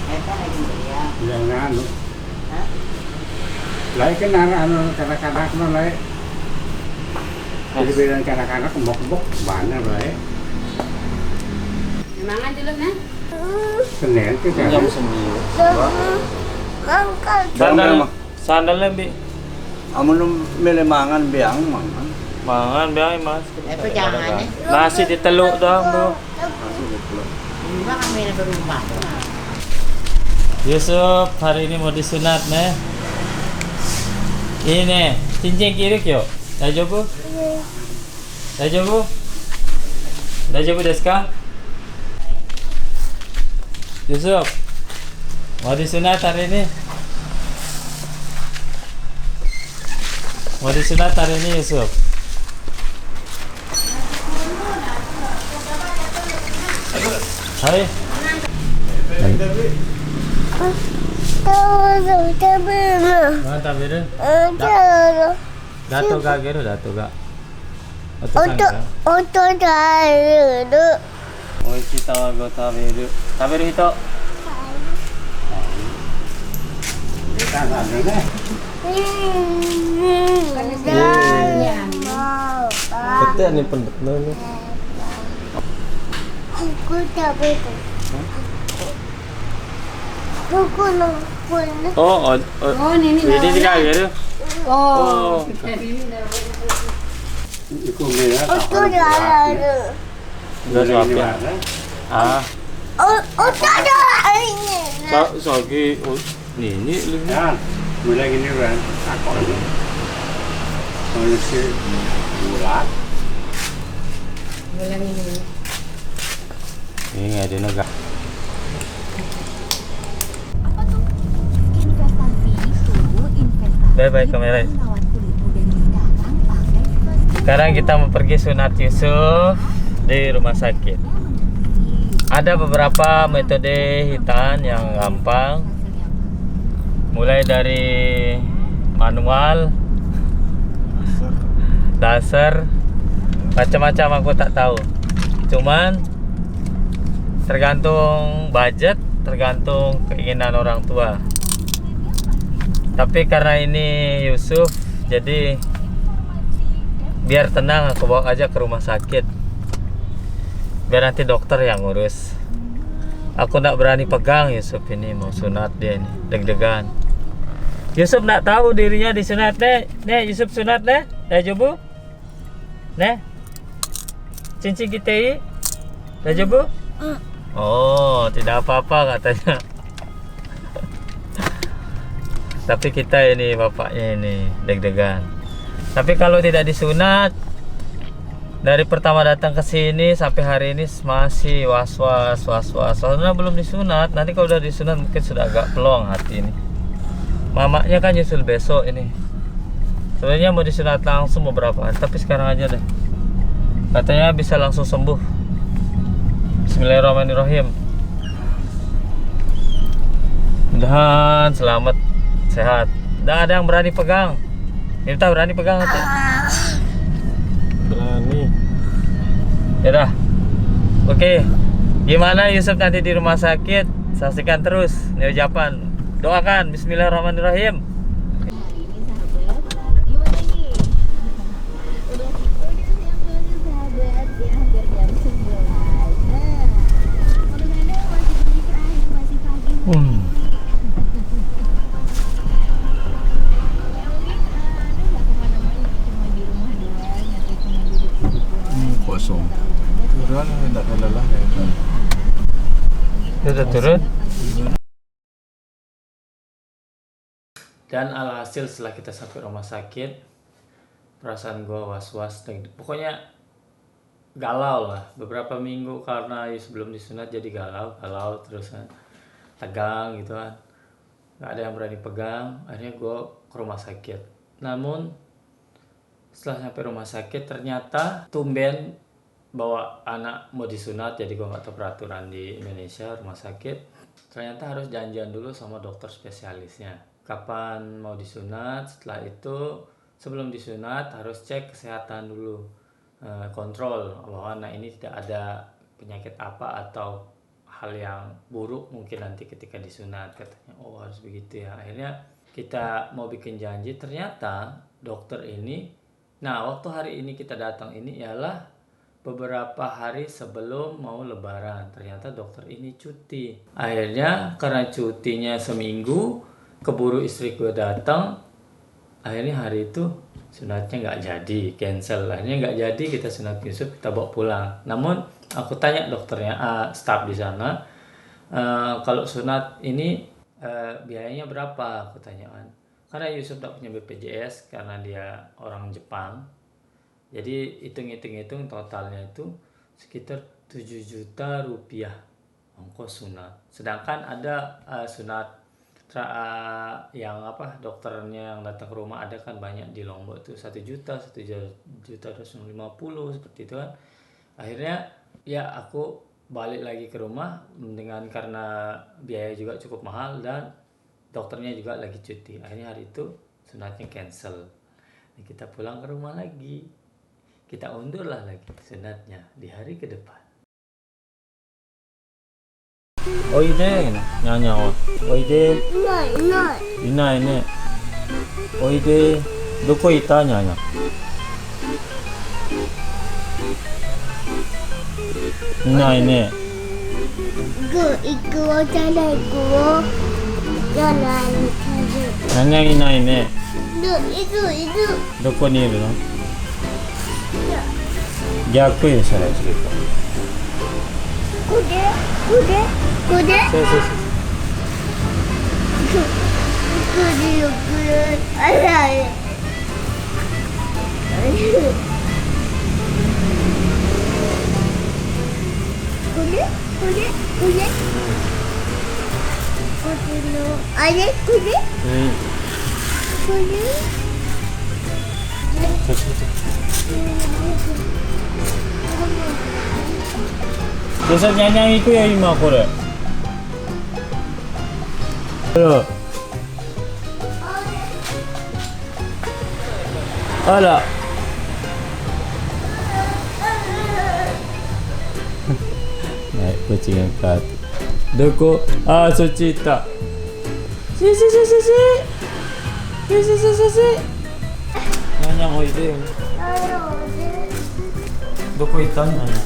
Eta lagi ya. Jangan anu. Hah? Lai kan anu kanak-kanak no lai. Jadi bilang kanak-kanak kembok-kembok mana lai. Mangan dulu nah. Senin ke Jam kan. 9. Sandal, sandalnya bi, Amun milih mangan biang mangan. mangan biang mas. Apa jangan ya? Nasi diteluk dong bro. Nasi gitu. Ini mah kami berumah. Yusuf hari ini mau disunat nih. Ini cincin kiri kyo. Dajobu? Dajobu? Dajobu desu ka? Yusuf mau disunat hari ini. Mau disunat hari ini Yusuf. Hai. Mantap biru. Dato ga geru dato ga. Oishi tawa go taberu. Taberu hito. Kita anu deh. Betul nih pendek nih. Oh, Ini ini juga geru. Oh. Iku mira. Udah suap ya. Ah, sogi ini lu. Ya, mulai gini kan. Aku ini. Manusia bulat. Bulan ini. Ini nggak ada naga. Apa tuh? Investasi itu investasi. Bye-bye kamera. Merawat kulit muda sekarang pakai First Sekarang kita mau pergi sunat Yusuf di rumah sakit. Ada beberapa metode hitan yang gampang. Mulai dari manual, laser, macam-macam aku tak tahu. Cuman tergantung budget, tergantung keinginan orang tua. Tapi karena ini Yusuf, jadi biar tenang aku bawa aja ke rumah sakit. Biar nanti dokter yang ngurus. Aku nak berani pegang Yusuf ini mau sunat dia ini, deg-degan. Yusuf nak tahu dirinya disunat nek. Nek Yusuf sunat nek. Dah coba. Nek. Cincin kita ini. Dah coba. Oh, tidak apa-apa katanya. Tapi kita ini bapaknya ini deg-degan. Tapi kalau tidak disunat, dari pertama datang ke sini sampai hari ini masih was-was. Soalnya belum disunat. Nanti kalau udah disunat mungkin sudah agak pelong hati ini. Mamanya kan nyusul besok ini. Sebenarnya mau disunat langsung beberapa hari, tapi sekarang aja deh. Katanya bisa langsung sembuh. Bismillahirrahmanirrahim. Mudah-mudahan selamat, sehat. Udah ada yang berani pegang. Kita berani pegang nanti. Berani. Ya dah. Oke. Gimana Yusuf nanti di rumah sakit? Saksikan terus Neo Japan. Doakan Bismillahirrahmanirrahim. Kosong. Turun tidak lelah ya. Sudah turun. Dan alhasil setelah kita sampai rumah sakit, perasaan gue was-was. Pokoknya galau lah. Beberapa minggu karena sebelum disunat jadi galau terus kan. Tegang gitu kan. Gak ada yang berani pegang. Akhirnya gue ke rumah sakit. Namun setelah sampai rumah sakit ternyata tumben bawa anak mau disunat. Jadi gue gak tahu peraturan di Indonesia rumah sakit. Ternyata harus janjian dulu sama dokter spesialisnya. Kapan mau disunat, setelah itu sebelum disunat harus cek kesehatan dulu, kontrol bahwa anak ini tidak ada penyakit apa atau hal yang buruk mungkin nanti ketika disunat, katanya. Oh harus begitu ya. Akhirnya kita mau bikin janji, ternyata dokter ini, nah waktu hari ini kita datang ini ialah beberapa hari sebelum mau lebaran. Ternyata dokter ini cuti. Akhirnya karena cutinya seminggu, keburu istri gue datang, akhirnya hari itu sunatnya nggak jadi, cancel. Akhirnya nggak jadi, kita sunat Yusuf, kita bawa pulang. Namun aku tanya dokternya, staff di sana, kalau sunat ini biayanya berapa? Aku tanya kan. Karena Yusuf tak punya BPJS karena dia orang Jepang. Jadi hitung totalnya itu sekitar 7 juta rupiah ongkos sunat. Sedangkan ada sunat yang dokternya yang datang ke rumah ada kan banyak di Lombok tuh 1 juta 250 seperti itu kan. Akhirnya ya aku balik lagi ke rumah dengan karena biaya juga cukup mahal dan dokternya juga lagi cuti. Akhirnya hari itu sunatnya cancel. Nah, kita pulang ke rumah lagi. Kita undurlah lagi sunatnya di hari ke depan. Oide, nyanyi. Oide. Inai ne. Oide. Doko ita nyanyi. Inai ne. Nanya inai ne. Doko ni iru no? Gyaku ya saya cerita. Kude. Desa nyanyi iku ya ima kore. Ayo. Ala. Naik kucing angkat. Doko, Sucita. Si. Nanya oide. Doko ita nanya.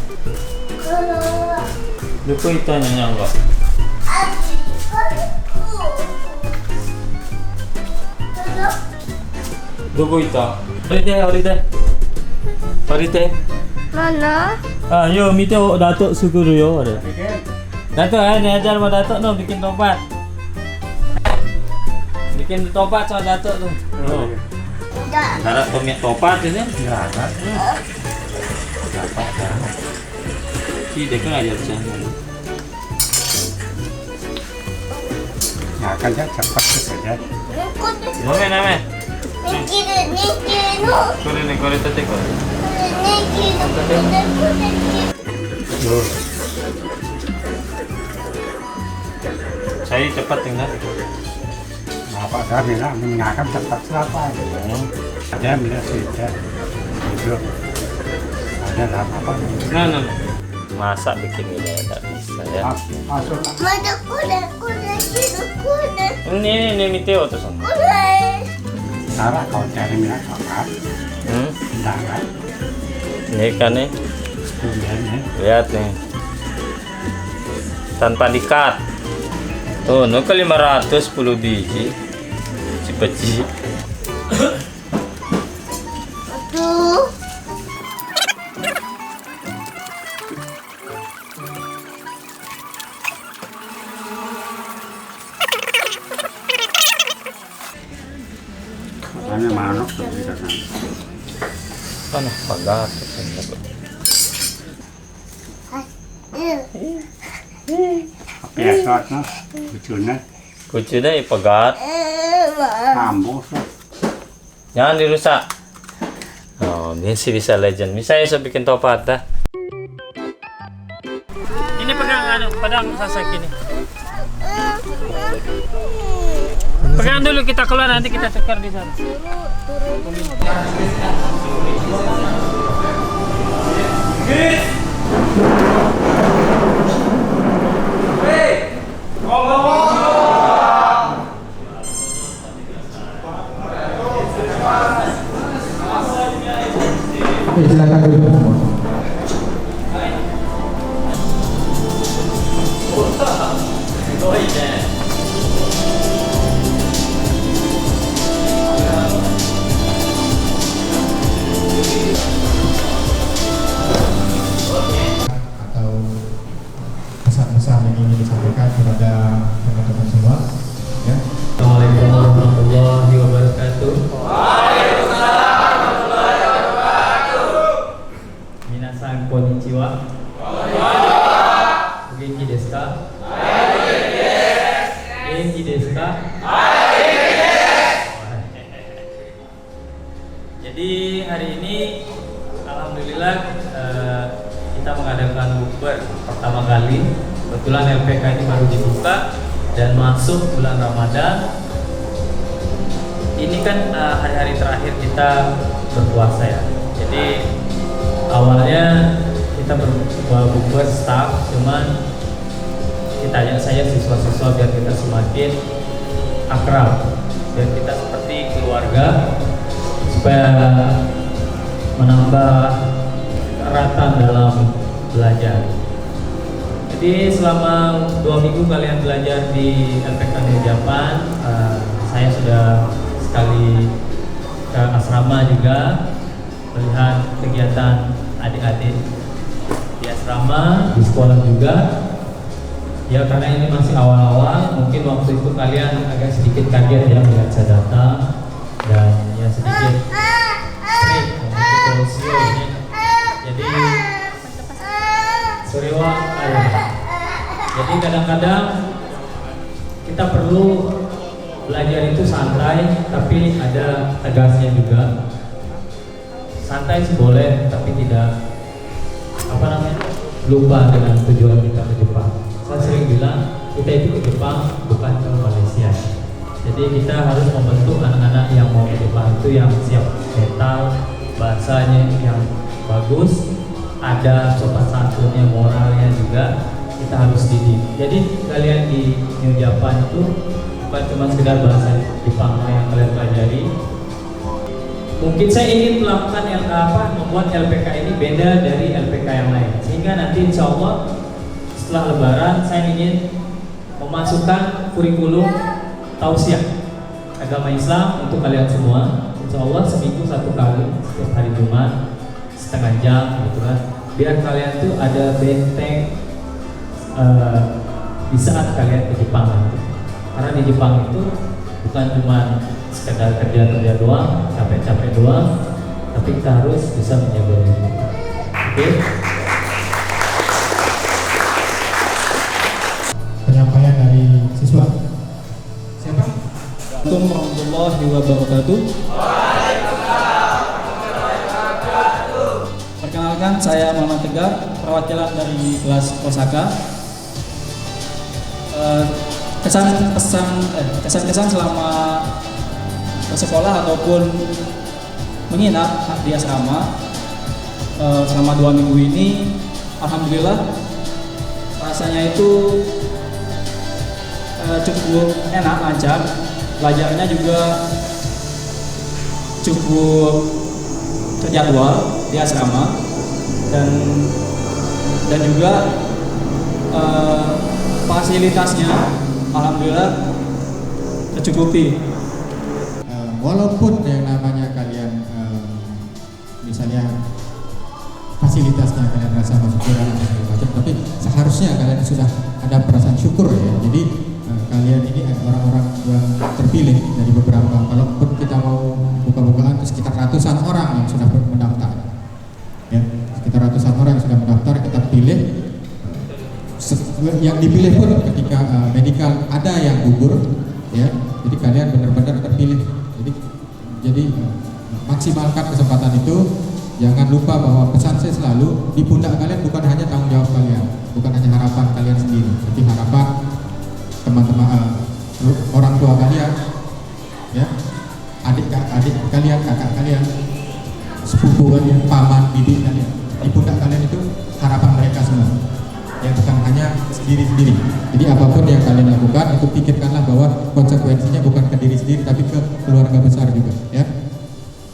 Doko ita nanya enggak? Doko ita? Orite. Mana? Yo, mite Datuk Suguru yo. Datuk, ni ajar sama Datuk no bikin topat. Bikin topat sama Datuk tuh. Oh. Harap pemilik topat ini. Enggak ada. Si dia kan ajar saya. Ya kan cepat saja. Name. Kore tete kore. Loh, Saya cepat tinggal. apa dah bilang mengakan cepat siapa? Ada bilang sih itu. Ada apa? Nah. Masa bikin ini enggak bisa ya. Masuk. Ini miteo tuh sama. Cara kau cari minyak apa? Enggak kan? Ini kan nih. Lihat nih. Tanpa dikat. Tuh, no ke 510 biji. Si peci. Makanya manuk tuh di sana. Kan pagat. Pesot no, lucunya Kucingnya pagat. kampus. Jangan dirusak. Oh, ini sih bisa legend. Misalnya saya bikin topat dah. Ini pegang pedang Sasaki ini. Pegang dulu, kita keluar nanti kita tukar di sana. ごいね。atau pesan-pesan yang ingin disampaikan kepada teman-teman semua ya. Assalamualaikum warahmatullahi wabarakatuh. Minasan konnichiwa. Genki desu ka? Genki desu ka? Jadi hari ini alhamdulillah kita mengadakan bukber pertama kali. Kebetulan LPK ini baru dibuka dan masuk bulan Ramadan. Ini kan hari-hari terakhir kita berpuasa ya. Jadi awalnya kita bukber staff, cuman kita ajak saya siswa-siswa biar kita semakin akrab, biar kita seperti keluarga, supaya menambah keeratan dalam belajar. Jadi selama 2 minggu kalian belajar di LPK New Japan, saya sudah sekali ke asrama juga, melihat kegiatan adik-adik di asrama, di sekolah juga. Ya karena ini masih awal-awal, mungkin waktu itu kalian agak sedikit kaget ya melihat saya datang, dan ya sedikit strik untuk ini. Jadi Suriwa, jadi kadang-kadang kita perlu belajar itu santai, tapi ada tegasnya juga. Santai sih boleh, tapi tidak lupa dengan tujuan kita ke Jepang. Saya sering bilang kita itu ke Jepang bukan ke Malaysia. Jadi kita harus membentuk anak-anak yang mau ke Jepang itu yang siap mental, bahasanya yang bagus, ada sopan santunnya, moralnya juga kita harus didik. Jadi kalian di New Japan itu bukan cuma sekedar bahasa Jepang yang kalian pelajari. Mungkin saya ingin melakukan membuat LPK ini beda dari LPK yang lain, sehingga nanti insya Allah setelah Lebaran saya ingin memasukkan kurikulum tausiah agama Islam untuk kalian semua. Insya Allah seminggu 1 kali, setiap hari Jumat setengah jam gitu kan, biar kalian tuh ada benteng di saat kalian ke Jepang nanti. Karena di Jepang itu bukan cuma sekedar kerja doang, capek-capek doang, tapi kita harus bisa menjaga diri. Oke? Penyampaian dari siswa. Siapa? Assalamualaikum warahmatullahi wabarakatuh. Perkenalkan, saya Muhammad Tegar, perwakilan dari kelas Osaka. Kesan-kesan selama bersekolah ataupun menginap di asrama selama 2 minggu ini, alhamdulillah rasanya itu cukup enak, lancar. Belajarnya juga cukup terjadwal di asrama, dan juga fasilitasnya alhamdulillah tercukupi. Walaupun yang namanya kalian misalnya fasilitasnya kalian rasa masih kurang atau segala macam, tapi seharusnya kalian sudah ada perasaan syukur ya. Jadi kalian ini orang-orang yang terpilih dari beberapa, kalaupun kita mau buka-bukaan itu sekitar ratusan orang yang sudah mendaftar ya, sekitar ratusan orang yang sudah mendaftar, kita pilih. Yang dipilih pun ketika medikal ada yang gugur ya, jadi kalian benar-benar terpilih. Jadi maksimalkan kesempatan itu. Jangan lupa bahwa pesan saya selalu, di pundak kalian bukan hanya tanggung jawab kalian, bukan hanya harapan kalian sendiri, tapi harapan teman-teman, orang tua kalian ya, adik kalian, kakak kalian, sepupu kalian, paman, bibi kalian. Di pundak kalian itu harapan mereka semua, yang bukan hanya sendiri-sendiri. Jadi apapun yang kalian lakukan, itu pikirkanlah bahwa konsekuensinya bukan ke diri sendiri, tapi ke keluarga besar juga ya.